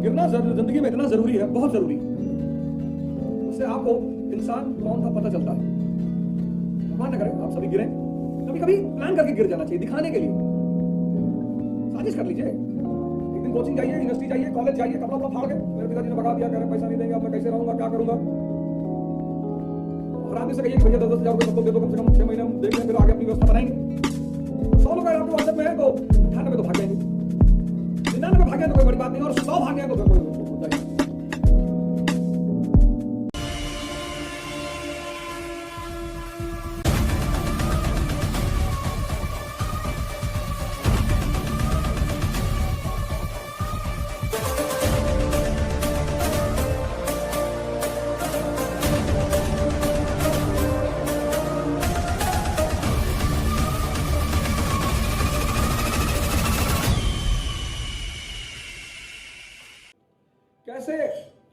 गिरना जिंदगी में इतना जरूरी है, बहुत जरूरी। उससे आपको इंसान कौन था पता चलता है। भगवान न करे आप सभी गिरे, कभी कभी प्लान करके गिर जाना चाहिए, दिखाने के लिए। साजिश कर लीजिए, एक दिन कोचिंग जाइए, यूनिवर्सिटी जाइए, कॉलेज जाइए, कपड़ा फाड़ के मेरे पिताजी ने भगा दिया, कह रहे पैसा नहीं देंगे, अब मैं कैसे रहूंगा, क्या करूंगा। और आदमी से कहिए कि भैया 10,000 रुपये सबको दे दो, कम से कम 6 महीने हम देख लें, फिर आगे अपनी व्यवस्था बनाएंगे। 100 लोग अगर आपके व्हाट्सएप में है तो 98 तो भाग जाएंगे, 99 भागे तो कोई बड़ी बात नहीं, और 100 भागे तो फिर कोई मुद्दा नहीं। कैसे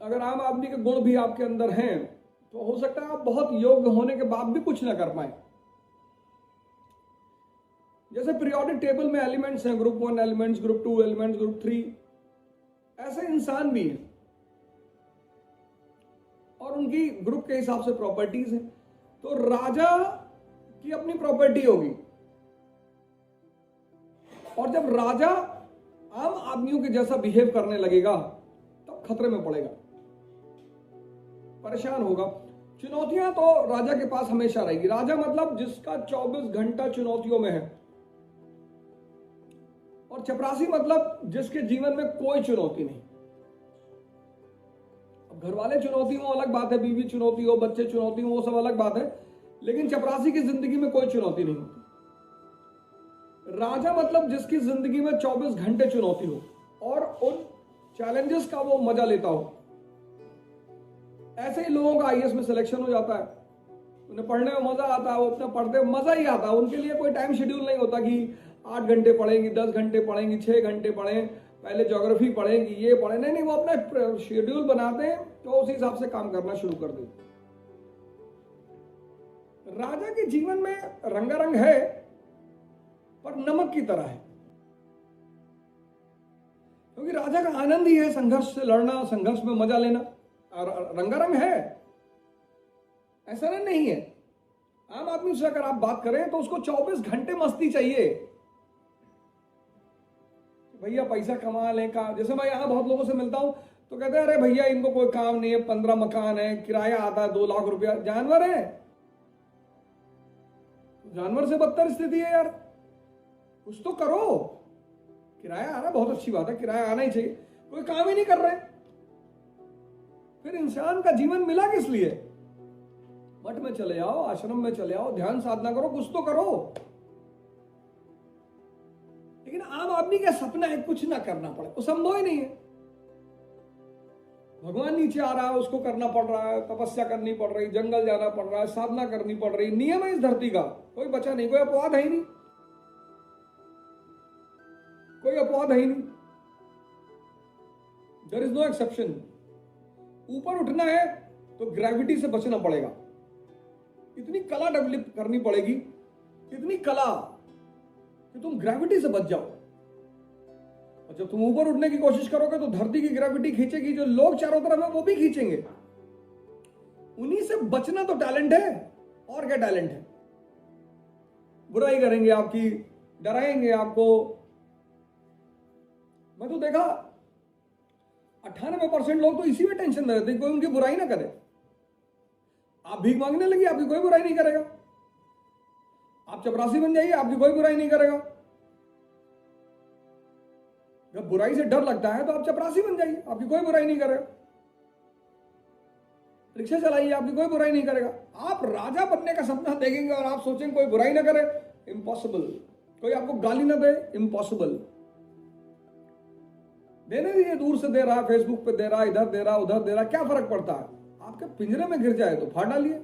अगर आम आदमी के गुण भी आपके अंदर हैं तो हो सकता है आप बहुत योग्य होने के बाद भी कुछ ना कर पाए। जैसे पीरियोडिक टेबल में एलिमेंट्स हैं, group 1 elements, group 2 elements, group 3, ऐसे इंसान भी हैं और उनकी ग्रुप के हिसाब से प्रॉपर्टीज हैं। तो राजा की अपनी प्रॉपर्टी होगी, और जब राजा आम आदमियों के जैसा बिहेव करने लगेगा तब खतरे में पड़ेगा, परेशान होगा। चुनौतियां तो राजा के पास हमेशा रहेगी। राजा मतलब जिसका 24 घंटा चुनौतियों में है, और चपरासी मतलब जिसके जीवन में कोई चुनौती नहीं। अब घर वाले चुनौती हो अलग बात है, बीवी चुनौती हो, बच्चे चुनौती हो, वो सब अलग बात है, लेकिन चपरासी की जिंदगी में कोई चुनौती नहीं होती। राजा मतलब जिसकी जिंदगी में 24 घंटे चुनौती हो और उन चैलेंजेस का वो मजा लेता हो। ऐसे ही लोगों का आईएएस में सिलेक्शन हो जाता है, उन्हें पढ़ने में मजा आता है, वो अपने पढ़ते में मजा ही आता है। उनके लिए कोई टाइम शेड्यूल नहीं होता कि 8 घंटे पढ़ेंगी, 10 घंटे पढ़ेंगी, 6 घंटे पढ़ें, पहले ज्योग्राफी पढ़ेंगी, ये पढ़े, नहीं, वो अपना शेड्यूल बनाते हैं तो उस हिसाब से काम करना शुरू कर देते। राजा के जीवन में रंगारंग है पर नमक की तरह है, क्योंकि राजा का आनंद ही है संघर्ष से लड़ना, संघर्ष में मजा लेना। रंगारंग है, ऐसा नहीं है। आम आदमी से अगर आप बात करें तो उसको 24 घंटे मस्ती चाहिए, भैया पैसा कमा लें का। जैसे मैं यहां बहुत लोगों से मिलता हूं तो कहते हैं अरे भैया इनको कोई काम नहीं है, 15 मकान है, किराया आता है 2 लाख रुपया। जानवर है, जानवर से बदतर स्थिति है यार, कुछ तो करो। किराया आना बहुत अच्छी बात है, किराया आना ही चाहिए, कोई काम ही नहीं कर रहे, फिर इंसान का जीवन मिला किस लिए? मठ में चले जाओ, आश्रम में चले जाओ, ध्यान साधना करो, कुछ तो करो। लेकिन आम आदमी का सपना है कुछ ना करना पड़े, वो संभव ही नहीं है। भगवान नीचे आ रहा है, उसको करना पड़ रहा है, तपस्या करनी पड़ रही, जंगल जाना पड़ रहा है, साधना करनी पड़ रही, नियम है इस धरती का, कोई बचा नहीं, कोई अपवाद है ही नहीं, कोई अपवाद है ही नहीं। There is no exception. ऊपर उठना है तो ग्रेविटी से बचना पड़ेगा, इतनी कला डेवलप करनी पड़ेगी, इतनी कला कि तुम ग्रेविटी से बच जाओ। और जब तुम ऊपर उठने की कोशिश करोगे तो धरती की ग्रेविटी खींचेगी, जो लोग चारों तरफ है वो भी खींचेंगे। उन्हीं से बचना तो टैलेंट है, और क्या टैलेंट है? बुराई करेंगे आपकी, डराएंगे आपको। मैं तो देखा 98% लोग तो इसी में टेंशन में रहते हैं, कोई उनकी बुराई ना करे। आप भीख मांगने लगी, आपकी कोई बुराई नहीं करेगा। आप चपरासी बन जाइए, आपकी कोई बुराई नहीं करेगा। जब बुराई से डर लगता है तो आप चपरासी बन जाइए, आपकी कोई बुराई नहीं करेगा। रिक्शा चलाइए, आपकी कोई बुराई नहीं करेगा। आप राजा बनने का सपना देखेंगे और आप सोचेंगे कोई बुराई ना करे, इम्पॉसिबल। कोई आपको गाली ना दे, इम्पॉसिबल। देने दीजिए, दूर से दे रहा, फेसबुक पे दे रहा, इधर दे रहा, उधर दे रहा, क्या फर्क पड़ता है? आपके पिंजरे में गिर जाए तो फाड़ डालिए।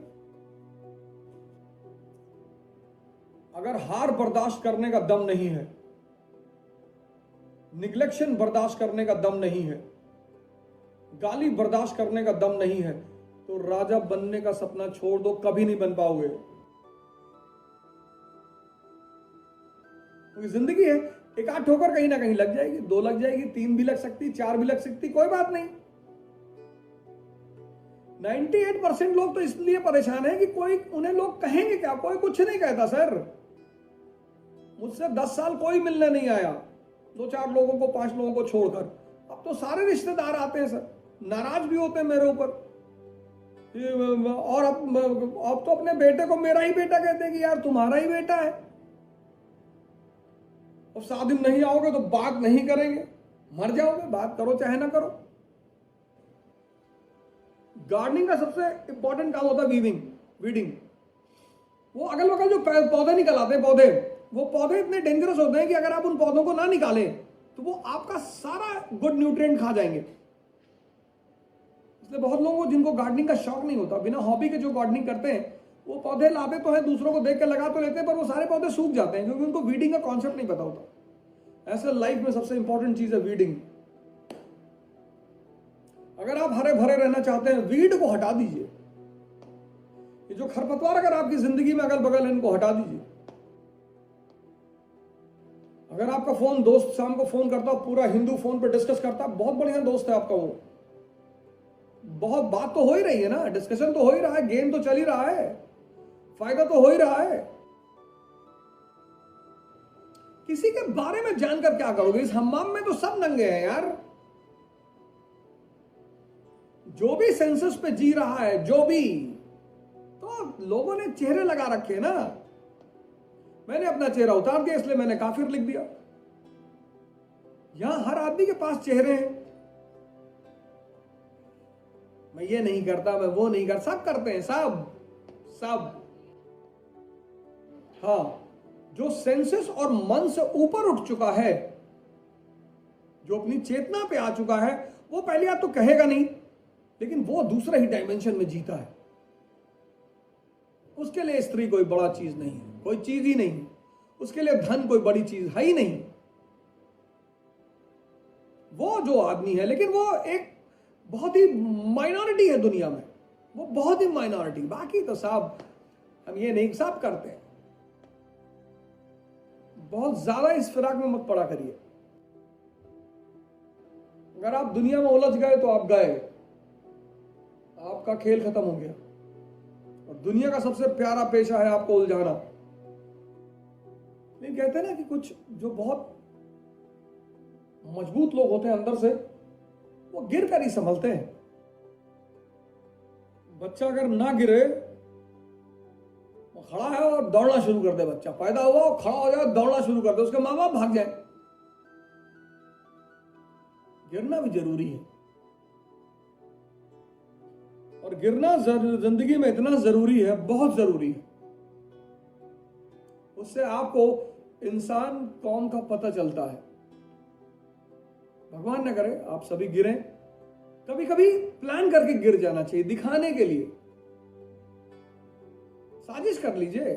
अगर हार बर्दाश्त करने का दम नहीं है, निग्लेक्शन बर्दाश्त करने का दम नहीं है, गाली बर्दाश्त करने का दम नहीं है, तो राजा बनने का सपना छोड़ दो, कभी नहीं बन पाओगे। क्योंकि जिंदगी है, एक आध ठोकर कहीं ना कहीं लग जाएगी, 2 लग जाएगी, 3 भी लग सकती, 4 भी लग सकती, कोई बात नहीं। 98% लोग तो इसलिए परेशान है कि कोई उन्हें लोग कहेंगे क्या, कोई कुछ नहीं कहता सर। मुझसे 10 साल कोई मिलने नहीं आया, 2-4 लोगों को, 5 लोगों को छोड़कर। अब तो सारे रिश्तेदार आते हैं सर, नाराज भी होते हैं मेरे ऊपर। और अब तो अपने बेटे को मेरा ही बेटा कहते हैं कि यार तुम्हारा ही बेटा है। और शादी में नहीं आओगे तो बात नहीं करेंगे, मर जाओगे, बात करो चाहे ना करो। गार्डनिंग का सबसे इंपॉर्टेंट काम होता है वीडिंग। वो अगल बगल जो पौधे निकल आते हैं, वो पौधे इतने डेंजरस होते हैं कि अगर आप उन पौधों को ना निकालें तो वो आपका सारा गुड न्यूट्रिएंट खा जाएंगे। इसलिए बहुत लोगों को जिनको गार्डनिंग का शौक नहीं होता, बिना हॉबी के जो गार्डनिंग करते हैं, वो पौधे लाते तो है, दूसरों को देख के लगा तो लेते हैं, पर वो सारे पौधे सूख जाते हैं क्योंकि उनको वीडिंग का कॉन्सेप्ट नहीं पता होता। ऐसे लाइफ में सबसे इंपॉर्टेंट चीज है वीडिंग। अगर आप हरे भरे रहना चाहते हैं, वीड को हटा दीजिए। ये जो खरपतवार अगर आपकी जिंदगी में अगल बगल है, इनको हटा दीजिए। अगर आपका फोन दोस्त शाम को फोन करता, पूरा हिंदू फोन पे डिस्कस करता, बहुत बढ़िया दोस्त है आपका वो, बहुत बात तो हो ही रही है ना, डिस्कशन तो हो ही रहा है, गेम तो चल ही रहा है, फायदा तो हो ही रहा है। किसी के बारे में जानकर क्या करोगे? इस हम्माम में तो सब नंगे हैं यार। जो भी सेंसस पे जी रहा है, जो भी, तो लोगों ने चेहरे लगा रखे ना। मैंने अपना चेहरा उतार दिया, इसलिए मैंने काफिर लिख दिया। यहां हर आदमी के पास चेहरे हैं। मैं ये नहीं करता, मैं वो नहीं करता, सब करते हैं, सब। हाँ, जो सेंसेस और मन से ऊपर उठ चुका है, जो अपनी चेतना पे आ चुका है, वो पहली बात तो कहेगा नहीं, लेकिन वो दूसरे ही डायमेंशन में जीता है। उसके लिए स्त्री कोई बड़ा चीज नहीं है, कोई चीज ही नहीं। उसके लिए धन कोई बड़ी चीज है ही नहीं। वो जो आदमी है, लेकिन वो एक बहुत ही माइनॉरिटी है दुनिया में, वो बहुत ही माइनॉरिटी। बाकी तो सब, हम ये नहीं, सब करते हैं। बहुत ज्यादा इस फिराक में मत पड़ा करिए। अगर आप दुनिया में उलझ गए तो आप गए, आपका खेल खत्म हो गया। और दुनिया का सबसे प्यारा पेशा है आपको उलझाना। लेकिन कहते हैं ना कि कुछ जो बहुत मजबूत लोग होते हैं अंदर से, वो गिर कर ही संभलते हैं। बच्चा अगर ना गिरे, वो खड़ा है और दौड़ना शुरू कर दे, बच्चा पैदा हुआ और खड़ा हो जाए, दौड़ना शुरू कर दे, उसके माँ बाप भाग जाए। गिरना भी जरूरी है, और गिरना जिंदगी में इतना जरूरी है, बहुत जरूरी है। उससे आपको इंसान कौन का पता चलता है। भगवान न करे आप सभी गिरें। कभी कभी प्लान करके गिर जाना चाहिए, दिखाने के लिए। साजिश कर लीजिए,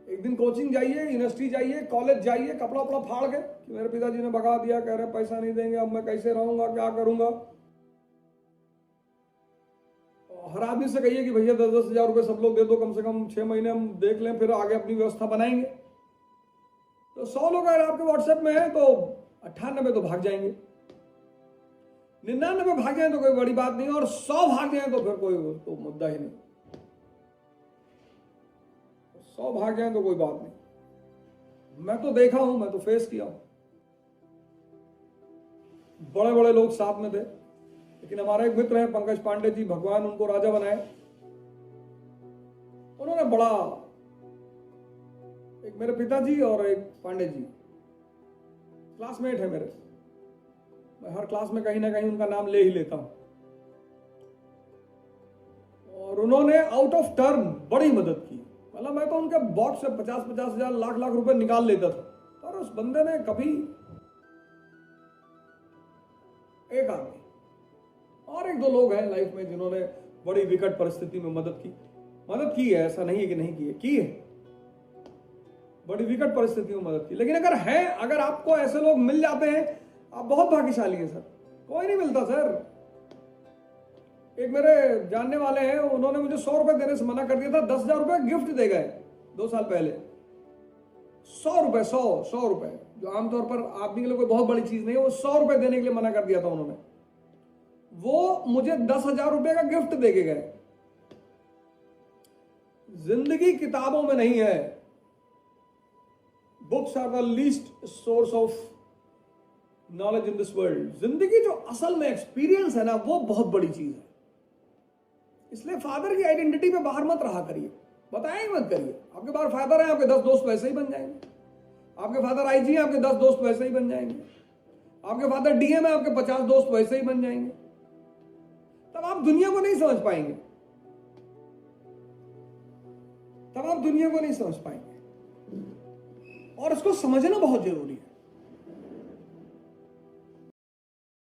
एक दिन कोचिंग जाइए, यूनिवर्सिटी जाइए, कॉलेज जाइए, कपड़ा उपड़ा फाड़ के कि मेरे पिताजी ने भगा दिया, कह रहे पैसा नहीं देंगे, अब मैं कैसे रहूंगा, क्या करूंगा। हर आदमी से कहिए कि भैया 10-10 हजार रुपए सब लोग दे दो, कम से कम 6 महीने हम देख लें, फिर आगे अपनी व्यवस्था बनाएंगे। तो 100 लोग अगर आपके व्हाट्सएप में है तो 98 तो भाग जाएंगे, 99 भाग जाए तो कोई बड़ी बात नहीं, और 100 भाग जाए तो फिर कोई तो मुद्दा ही नहीं। 100 भाग जाए तो कोई बात नहीं। मैं तो देखा हूं, मैं तो फेस किया हूं। बड़े बड़े लोग साथ में थे, लेकिन हमारा एक मित्र है पंकज पांडे जी, भगवान उनको राजा बनाए। उन्होंने बड़ा, एक मेरे पिताजी और एक पांडे जी क्लासमेट है मेरे, मैं हर क्लास में कहीं ना कहीं उनका नाम ले ही लेता हूं। और उन्होंने आउट ऑफ टर्म बड़ी मदद की। मतलब मैं तो उनके बॉक्स से 50-50 हजार, लाख रुपए निकाल लेता था, पर उस बंदे ने कभी, एक आदमी और एक दो लोग हैं लाइफ में जिन्होंने बड़ी विकट परिस्थिति में मदद की है। ऐसा नहीं है कि नहीं की है, बड़ी विकट परिस्थिति में मदद की। लेकिन अगर आपको ऐसे लोग मिल जाते हैं, आप बहुत भाग्यशाली हैं सर। कोई नहीं मिलता सर। एक मेरे जानने वाले हैं, उन्होंने मुझे 100 रुपए देने से मना कर दिया था, 10,000 रुपए गिफ्ट दे गए 2 साल पहले। 100 रुपए, 100 रुपए, जो आमतौर पर आदमी के लिए कोई बहुत बड़ी चीज नहीं है, वो 100 रुपए देने के लिए मना कर दिया था उन्होंने। वो मुझे 10,000 रुपए का गिफ्ट दे के गए। जिंदगी किताबों में नहीं है। Books are the least source of knowledge in this world. जिंदगी जो असल में एक्सपीरियंस है ना, वो बहुत बड़ी चीज है। इसलिए फादर की आइडेंटिटी पे बाहर मत रहा करिए, बताया ही मत करिए। आपके पास फादर है, आपके 10 दोस्त वैसे ही बन जाएंगे। आपके फादर आईजी हैं, आपके 10 दोस्त वैसे ही बन जाएंगे। आपके फादर डीएम है, आपके 50 दोस्त वैसे ही बन जाएंगे। तब आप दुनिया को नहीं समझ पाएंगे, तब आप दुनिया को नहीं समझ पाएंगे। और इसको समझना बहुत जरूरी है।